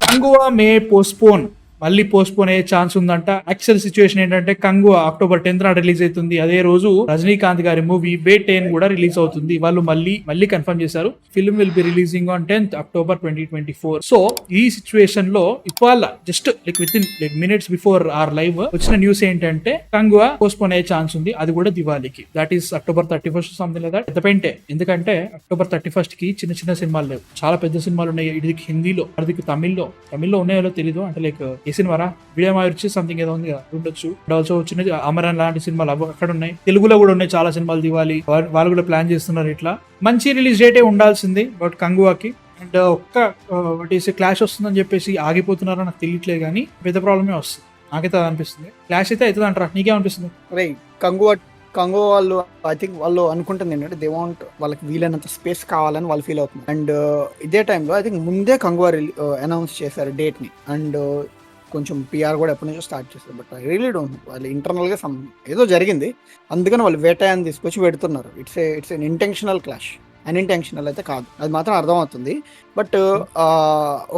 కంగువా మే postpone, మళ్ళీ postpone అయ్యే chance ఉందంట. యాక్చువల్ సిచ్యువేషన్ ఏంటంటే కంగువా October 10th రిలీజ్ అవుతుంది. అదే రోజు రజనీకాంత్ గారి మూవీ వేటేన్ కూడా రిలీజ్ అవుతుంది. వాళ్ళు మళ్ళీ కన్ఫర్మ్ చేశారు, film will be releasing on 10th October 2024. So ఈ సిచ్యువేషన్ లో ఇవాళ just within minutes before our live వచ్చిన న్యూస్ ఏంటంటే కంగువా పోస్ట్పోన్ అయ్యే ఛాన్స్ ఉంది. అది కూడా దివాళీకి, that is October 31st something like that. పెద్ద పెంటే, ఎందుకంటే October 31st కి చిన్న సినిమాలు లేవు, చాలా పెద్ద సినిమాలు ఉన్నాయి. ఇది హిందీలో, అదికి తమిళ్లో ఉన్నాయో తెలీదు, అంటే లైక్ ఏ సినిమారా వీడియో వచ్చి సంథింగ్ ఏదో ఉంది కదా, ఉండొచ్చు. ఆల్సో చిన్న అమరన్ లాంటి సినిమాలు అక్కడ ఉన్నాయి, తెలుగులో కూడా ఉన్నాయి చాలా సినిమాలు దివాలి. వాళ్ళు కూడా ప్లాన్ చేస్తున్నారు. ఇట్లా మంచి రిలీజ్ డేటే ఉండాల్సింది బట్ కంగువాకి. అండ్ ఒక్క క్లాష్ వస్తుందని చెప్పేసి ఆగిపోతున్నారో నాకు తెలియట్లేదు, కానీ పెద్ద ప్రాబ్లమే వస్తుంది నాకైతే అది అనిపిస్తుంది. క్లాష్ అయితే అవుతుంది అంటారా, నీకేమనిపిస్తుంది? కంగో వాళ్ళు ఐ థింక్ వాళ్ళు అనుకుంటుంది ఏంటంటే దే వాంట్, వాళ్ళకి వీలైనంత స్పేస్ కావాలని వాళ్ళు ఫీల్ అవుతుంది. అండ్ ఇదే టైంలో ఐ థింక్ ముందే కంగువా అనౌన్స్ చేశారు డేట్ ని. అండ్ కొంచెం పిఆర్ కూడా ఎప్పటి నుంచో స్టార్ట్ చేస్తారు. But I really don't know, వాళ్ళు ఇంటర్నల్ గా ఏదో జరిగింది, అందుకని వాళ్ళు వేటాయని తీసుకొచ్చి పెడుతున్నారు. It's an intentional clash, unintentional అయితే కాదు, అది మాత్రం అర్థమవుతుంది. బట్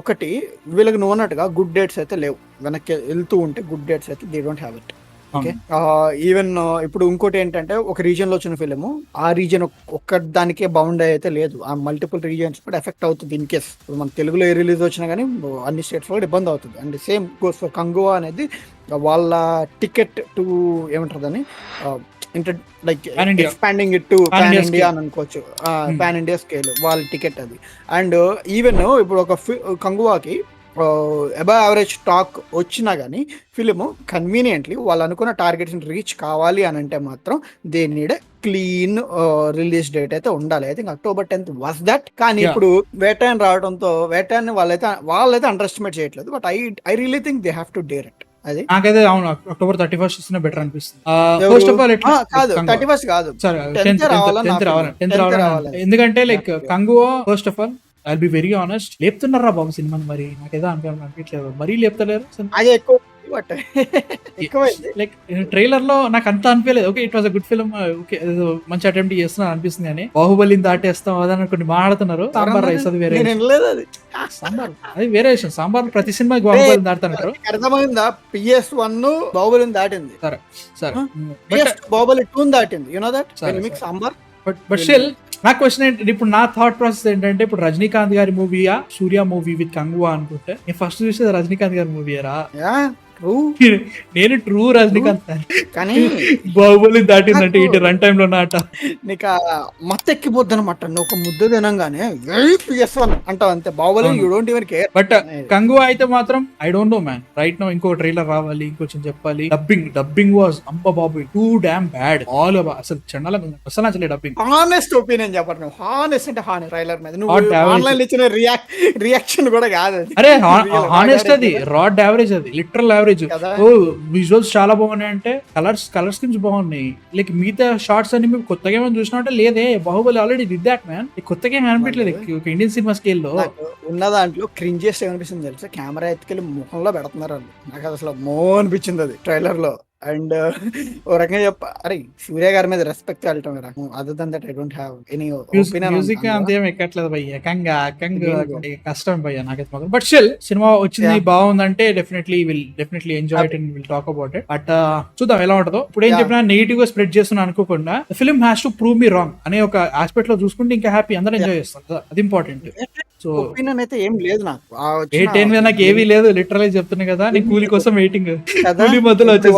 ఒకటి, వీళ్ళకి నువ్వు అన్నట్టుగా గుడ్ డేట్స్ అయితే లేవు, వెనక్కి వెళ్తూ ఉంటే గుడ్ డేట్స్ అయితే they don't have it. Okay, even ఇప్పుడు ఇంకోటి ఏంటంటే, ఒక రీజన్ లో వచ్చిన ఫిలిం ఆ రీజన్ ఒక్క దానికే బౌండ్ అయితే లేదు, ఆ మల్టిపుల్ రీజన్స్ కూడా ఎఫెక్ట్ అవుతుంది. ఇన్ కేస్ ఇప్పుడు మన తెలుగులో ఏ రిలీజ్ వచ్చినా కానీ అన్ని స్టేట్స్ లో ఇబ్బంది అవుతుంది. And same goes for Kanguva అనేది, వాళ్ళ టికెట్ టు ఏమంటారు దాన్ని, like expanding it to pan India అని అనుకోవచ్చు, పాన్ ఇండియా స్కేల్ వాళ్ళ టికెట్ అది. అండ్ ఈవెన్ ఇప్పుడు ఒక కంగువాకి అబవ్ యావరేజ్ టాక్ వచ్చినా కానీ ఫిలిం కన్వీనియంట్లీ వాళ్ళు అనుకున్న టార్గెట్స్ రీచ్ కావాలి అని అంటే మాత్రం they need clean release date అయితే ఉండాలి. I think October 10th was that. కానీ ఇప్పుడు వేటాన్ రావడంతో వేటాన్ని వాళ్ళైతే అండర్ ఎస్టిమేట్ చేయట్లేదు. But I really think they have to dare it. అది నాకైతే అవును, October 31st ఇస్తున్న బెటర్ అనిపిస్తుంది. ఫస్ట్ ఆఫ్ ఆల్ కాదు 31st కాదు, 10th రావాలి. ఎందుకంటే like Kanguva first of all I be very honest, లేపుతున్నారా బాబు సినిమాని, మరి నాకేదో అనిపించలేదు, మరీ లేపుతలేరు. అదే లైక్ ట్రైలర్ లో నాకు అంత అనిపించలేదు. Okay, it was a good film, okay మంచి అటెంప్ట్ చేస్తున్నారు అనిపిస్తుంది, కానీ బాహుబలిని దాటేస్తాం అదని కొన్ని మాట్లాడుతున్నారు. సాంబార్ రైస్ అది వేరే, సాంబార్ అది వేరే విషయం. సాంబార్ ప్రతి సినిమాకి బాహుబలిని దాటుతున్నారు. అర్థమైందా? PS1 బాహుబలిని దాటింది, సరే బాహుబలి 2 దాటింది. You know that sambar. But still నా క్వశ్చన్ ఏంటంటే, ఇప్పుడు నా థాట్ ప్రాసెస్ ఏంటంటే, ఇప్పుడు రజనీకాంత్ గారి మూవీయా సూర్య మూవీ విత్ కంగువా అనుకుంటే, నేను ఫస్ట్ చూసేది రజనీకాంత్ గారి మూవీయరా. నేను ట్రూ రజనీకాంత్, కానీ బాహుబలి దాటిందంటే ఇటు రన్ టైమ్ లో నాట నీకు మత్తు ఎక్కిపోద్ది అనమాట. నువ్వు ఒక ముద్ద తినంగానే అంటావు అంతే. Baahubali you don't even care. But Kanguva అయితే మాత్రం I don't know man, right no ఇంకో ట్రైలర్ రావాలి, ఇంకొంచెం చెప్పాలి. డబ్బింగ్ వాజ్ అంబ బాబు టూ డామ్ బ్యాడ్. ఆల్ అసలు చండాల అసలు నచ్చలే డబ్బింగ్. హానెస్ట్ ఒపీనియన్ చెప్పరు నువ్వు, హానెస్ట్ అంటే హానెస్ట్. ట్రైలర్ మీద నువ్వు ఆన్లైన్ ఇచ్చిన రియాక్షన్ కూడా కాదు. అరే హానెస్ట్, అది రాడ్ యావరేజ్, అది లిటరల్ యావరేజ్. విజువల్స్ చాలా బాగున్నాయి, అంటే కలర్ స్కీమ్స్ బాగున్నాయి. లైక్ మిగతా షార్ట్స్ అన్ని మేము కొత్తగా ఏమైనా చూసినట్టే లేదే. Baahubali already did that man, కొత్తగా ఏమి అనిపించలేదు. ఇండియన్ సినిమా స్కేల్ లో ఉన్న దాంట్లో క్రింజెస్ ఏమనిపిస్తుంది తెలుసా, కెమెరా ఎత్తుకెళ్ళి ముఖంలో పెడుతున్నారు వాళ్ళు. నాకు అసలు మో అనిపించింది అది ట్రైలర్ లో. అండ్ ఓ రకంగా అరే సూర్య గారి మీద రెస్పెక్ట్ వెళ్ళటం other than that I don't have any opinion. Music అంతేం ఎక్కట్లేదు భయ్య, కష్టం భయ్య నాకైతే మాత్రం. బట్ స్టిల్ సినిమా వచ్చింది బాగుందంటే definitely enjoy it and will talk about it. But చూద్దాం ఎలా ఉంటుందో. ఇప్పుడు ఏం చెప్పినా నెగిటివ్ గా స్ప్రెడ్ చేస్తున్నా అనుకోకుండా, film has to prove me wrong అనే ఒక ఆస్పెక్ట్ లో చూసుకుంటే ఇంకా హ్యాపీ, అందరూ ఎంజాయ్ చేస్తారు కదా, అది ఇంపార్టెంట్. సో ఒపీనియన్ అయితే ఏం లేదు నాకు, నాకు ఏమీ లేదు, లిటరల్ చెప్తున్నా కదా. నేను కూలీ కోసం వెయిటింగ్, కూలీ మధ్యలో వచ్చే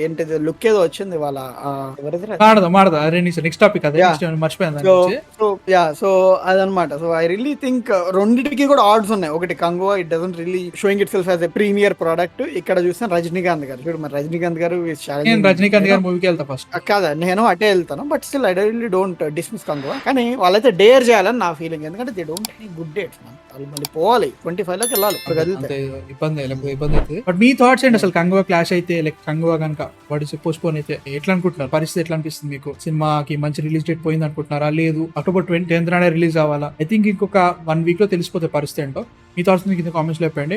ఏంటిది లుక్ ఏదో వచ్చింది వాళ్ళ. నెక్స్ట్ టాపిక్ అదే మర్చిపోయింది. సో అదనమాట. సో ఐ రియలీ థింక్ రెండింటికి కూడా ఆర్డ్స్ ఉన్నాయి. ఒకటి Kanguva, it doesn't really showing itself as a premier product. ఇక్కడ చూస్తే రజనీకాంత్ గారు, చూడు మరి రజనీకాంత్ గారు మూవీకి వెళ్తా ఫస్ట్ కాదా, నేను అటే వెళ్తాను. But still I really don't dismiss Kanguva. కానీ వాళ్ళైతే డేర్ చేయాలని నా ఫీలింగ్, ఎందుకంటే they don't any good dates. వాళ్ళు మళ్ళీ పోవాలి 25 లోకి వెళ్ళాలి, ఇబ్బంది అవుతుంది. బట్ మీ థాట్స్ ఏంటి అసలు? కంగువా క్లాష్ అయితే, లైక్ కంగువా కనుక వాడి పోస్ట్పోన్ అయితే ఎట్లా అనుకుంటున్నారు? పరిస్థితి ఎట్లా అనిపిస్తుంది మీకు? సినిమాకి మంచి రిలీజ్ డేట్ పోయింది అనుకుంటున్నారా, లేదు October 10th రిలీజ్ అవ్వాలా? ఐ థింక్ ఇంకొక 1 week లో తెలిసిపోతే పరిస్థితి ఏంటో. మీ థాట్స్ కింద కామెంట్స్ లో చెప్పండి.